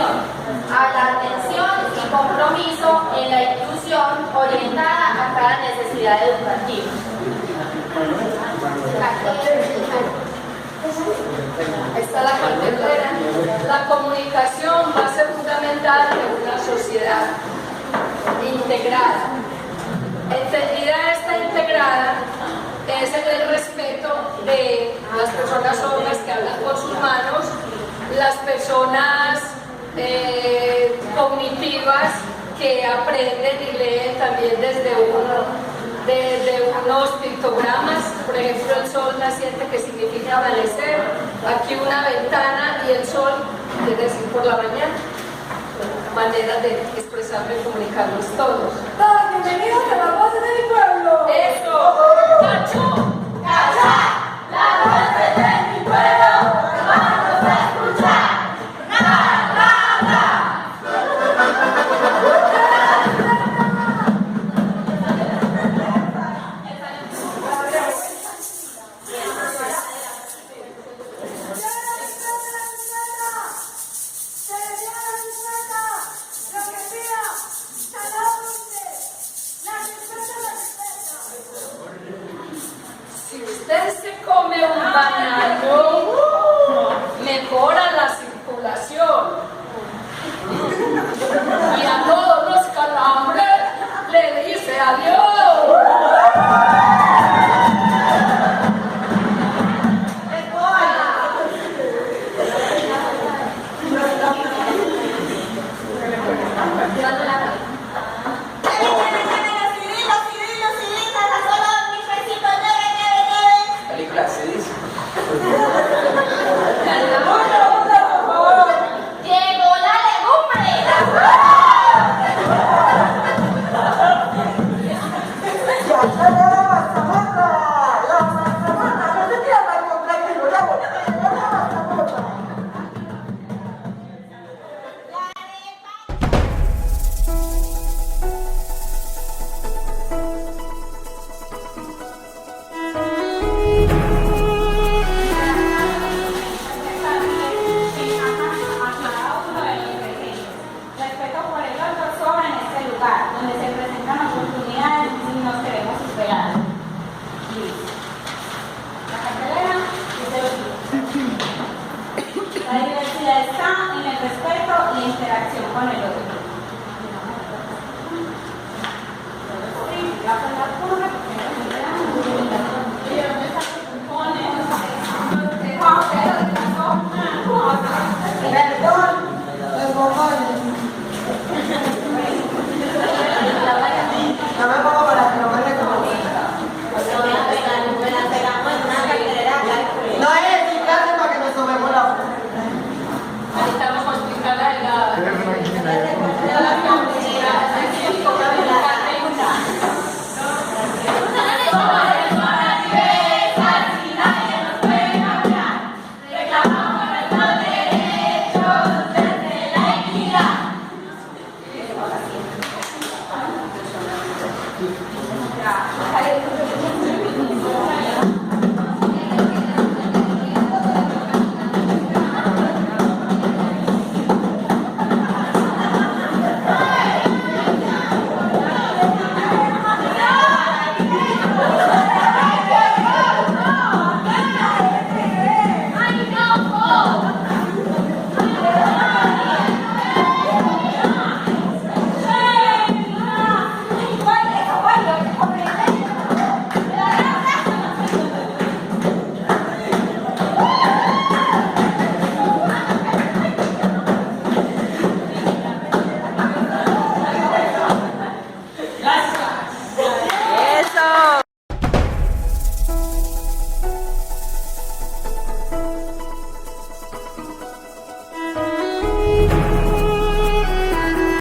atención, a la atención y compromiso en la inclusión orientada a cada necesidad educativa. Está la cartelera. La comunicación va a ser fundamental en una sociedad integrada. Entendida esta integrada es el respeto de las personas sordas que hablan con sus manos, las personas cognitivas que aprenden y leen también desde unos pictogramas, por ejemplo el sol naciente que significa amanecer, aquí una ventana y el sol, es decir, por la mañana, manera de expresarlo y comunicarnos todos. Bienvenidos a la voz de mi pueblo. ¡Eso! ¡Cacho! ¡Cacha! La voz de mi pueblo. Vamos a escuchar. Si usted se come un banano, mejora la circulación. Y a todos los calambres le dice adiós.